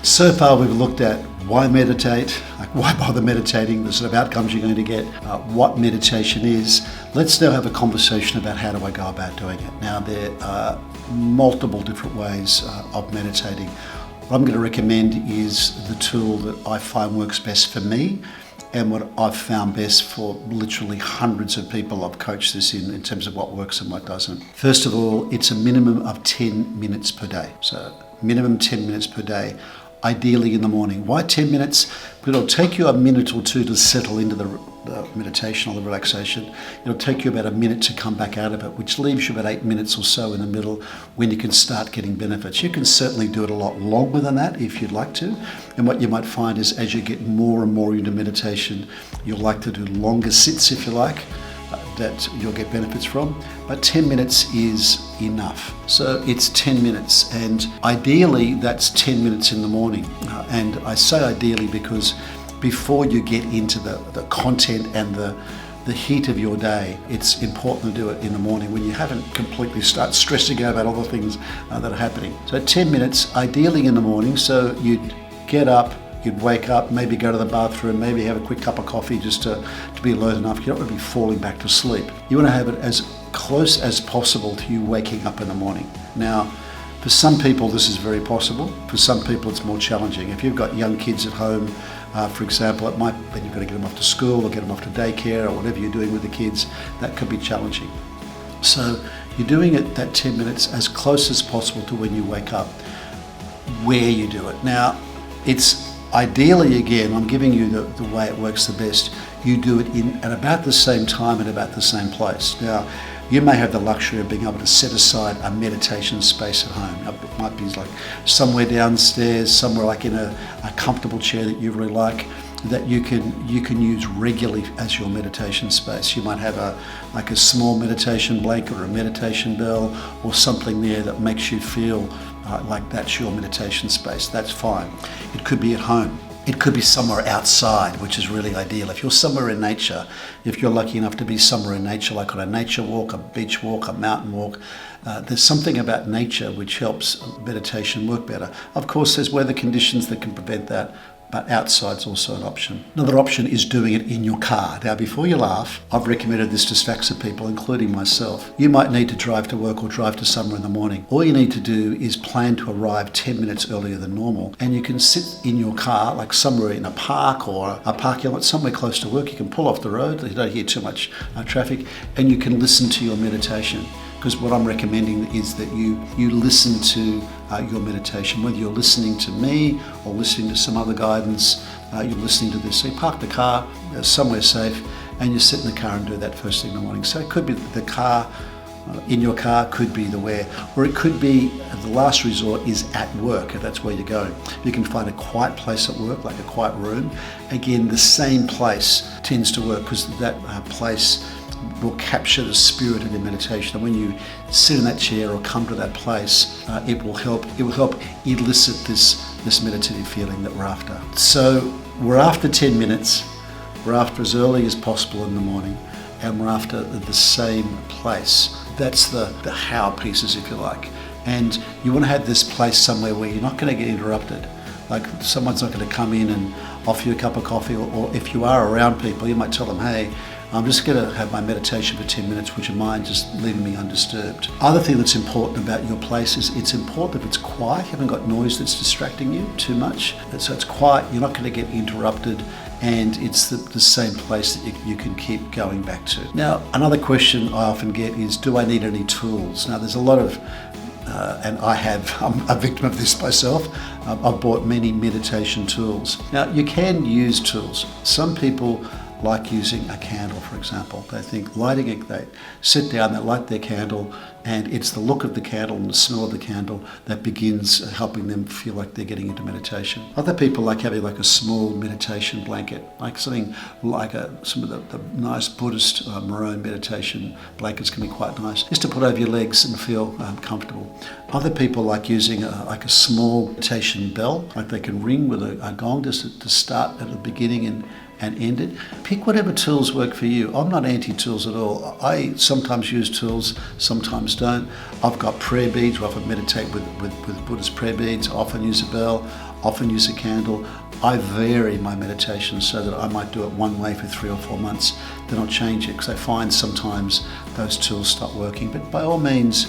So far we've looked at why meditate, like why bother meditating, the sort of outcomes you're going to get, what meditation is. Let's now have a conversation about how do I go about doing it. Now there are multiple different ways of meditating. What I'm going to recommend is the tool that I find works best for me and what I've found best for literally hundreds of people I've coached this in terms of what works and what doesn't. First of all, it's a minimum of 10 minutes per day. So minimum 10 minutes per day, ideally in the morning. Why 10 minutes? But it'll take you a minute or two to settle into the meditation or the relaxation. It'll take you about a minute to come back out of it, which leaves you about 8 minutes or so in the middle when you can start getting benefits. You can certainly do it a lot longer than that if you'd like to. And what you might find is as you get more and more into meditation, you'll like to do longer sits if you like, that you'll get benefits from, but 10 minutes is enough. So it's 10 minutes, and ideally that's 10 minutes in the morning. And I say ideally because before you get into the content and the heat of your day, it's important to do it in the morning when you haven't completely start stressing out about all the things that are happening. So 10 minutes, ideally in the morning, so you'd get up, you'd wake up, maybe go to the bathroom, maybe have a quick cup of coffee just to be alert enough. You don't want to be falling back to sleep. You want to have it as close as possible to you waking up in the morning. Now, for some people this is very possible. For some people it's more challenging. If you've got young kids at home, for example, it might, when you've got to get them off to school or get them off to daycare or whatever you're doing with the kids, that could be challenging. So you're doing it that 10 minutes as close as possible to when you wake up, where you do it. Now, it's ideally, again, I'm giving you the way it works the best. You do it at about the same time and about the same place. Now, you may have the luxury of being able to set aside a meditation space at home. It might be like somewhere downstairs, somewhere like in a comfortable chair that you really like, that you can use regularly as your meditation space. You might have a small meditation blanket or a meditation bell or something there that makes you feel like that's your meditation space. That's fine. It could be at home. It could be somewhere outside, which is really ideal. If you're somewhere in nature, if you're lucky enough to be somewhere in nature, like on a nature walk, a beach walk, a mountain walk, there's something about nature which helps meditation work better. Of course, there's weather conditions that can prevent that, but outside's also an option. Another option is doing it in your car. Now, before you laugh, I've recommended this to stacks of people, including myself. You might need to drive to work or drive to somewhere in the morning. All you need to do is plan to arrive 10 minutes earlier than normal, and you can sit in your car, like somewhere in a park or a parking lot, somewhere close to work. You can pull off the road, you don't hear too much traffic, and you can listen to your meditation. Because what I'm recommending is that you listen to your meditation, whether you're listening to me or listening to some other guidance, you're listening to this. So you park the car somewhere safe and you sit in the car and do that first thing in the morning. So it could be the car, in your car, could be the where, or it could be the last resort is at work, if that's where you're going. You can find a quiet place at work, like a quiet room. Again, the same place tends to work because that place will capture the spirit of your meditation. And when you sit in that chair or come to that place, it will help elicit this meditative feeling that we're after. So we're after 10 minutes, we're after as early as possible in the morning, and we're after the same place. That's the how pieces, if you like. And you want to have this place somewhere where you're not going to get interrupted. Like someone's not going to come in and offer you a cup of coffee, or if you are around people, you might tell them, hey, I'm just going to have my meditation for 10 minutes. Would you mind just leaving me undisturbed? Other thing that's important about your place is it's important if it's quiet. You haven't got noise that's distracting you too much. So it's quiet, you're not going to get interrupted, and it's the same place that you can keep going back to. Now, another question I often get is, do I need any tools? Now, there's a lot of, and I'm a victim of this myself. I've bought many meditation tools. Now, you can use tools. Some people like using a candle, for example. They think they sit down, they light their candle, and it's the look of the candle and the smell of the candle that begins helping them feel like they're getting into meditation. Other people like having like a small meditation blanket, like something like some of the nice Buddhist maroon meditation blankets can be quite nice, just to put over your legs and feel comfortable. Other people like using like a small meditation bell, like they can ring with a gong just to start at the beginning and end it. Pick whatever tools work for you. I'm not anti-tools at all. I sometimes use tools, sometimes don't. I've got prayer beads where I often meditate with Buddhist prayer beads. I often use a bell. often use a candle. I vary my meditation so that I might do it one way for 3 or 4 months, then I'll change it because I find sometimes those tools stop working. But by all means,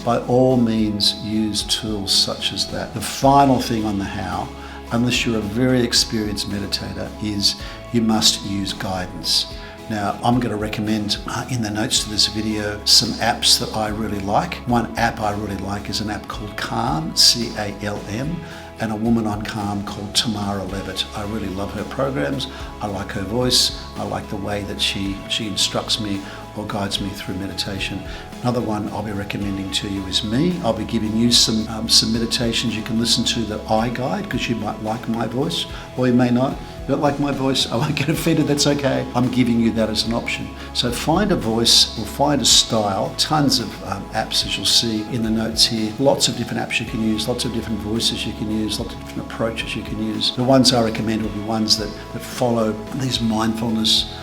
use tools such as that. The final thing on the how, unless you're a very experienced meditator, is you must use guidance. Now, I'm going to recommend in the notes to this video some apps that I really like. One app I really like is an app called Calm, C-A-L-M, and a woman on Calm called Tamara Levitt. I really love her programs. I like her voice. I like the way that she instructs me or guides me through meditation. Another one I'll be recommending to you is me. I'll be giving you some meditations you can listen to that I guide, because you might like my voice or you may not. You don't like my voice, I won't get offended, that's okay. I'm giving you that as an option. So find a voice or find a style. Tons of apps, as you'll see in the notes here. Lots of different apps you can use, lots of different voices you can use, lots of different approaches you can use. The ones I recommend will be ones that follow these mindfulness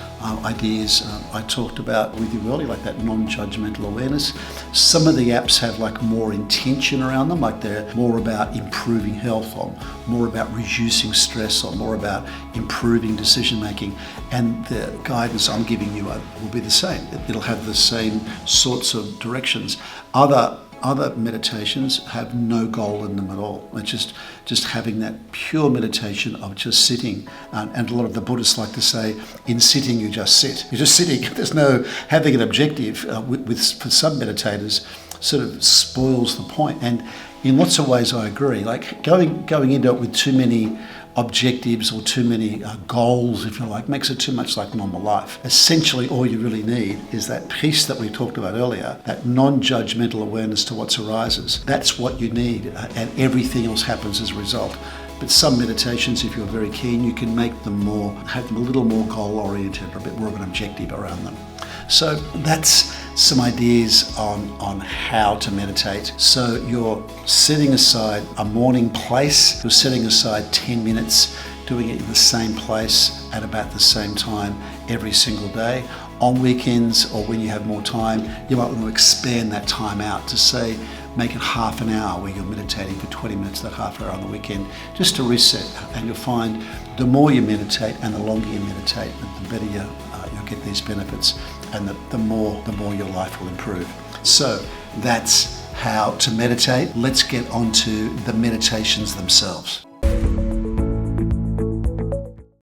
ideas I talked about with you earlier, like that non-judgmental awareness. Some of the apps have like more intention around them, like they're more about improving health or more about reducing stress or more about improving decision making. And the guidance I'm giving you will be the same. It'll have the same sorts of directions. Other meditations have no goal in them at all. It's just having that pure meditation of just sitting. And a lot of the Buddhists like to say, in sitting you just sit. You're just sitting. There's no having an objective. For some meditators, sort of spoils the point. And in lots of ways, I agree. Like going into it with too many objectives or too many goals, if you like, makes it too much like normal life. Essentially, all you really need is that peace that we talked about earlier, that non-judgmental awareness to what arises. That's what you need, and everything else happens as a result. But some meditations, if you're very keen, you can make them have them a little more goal-oriented, or a bit more of an objective around them. So that's some ideas on how to meditate. So you're setting aside a morning place, you're setting aside 10 minutes, doing it in the same place at about the same time every single day. On weekends or when you have more time, you might want to expand that time out to say, make it half an hour where you're meditating for 20 minutes, that half hour on the weekend, just to reset. And you'll find the more you meditate and the longer you meditate, the better you'll get these benefits, and the more your life will improve. So that's how to meditate. Let's get on to the meditations themselves.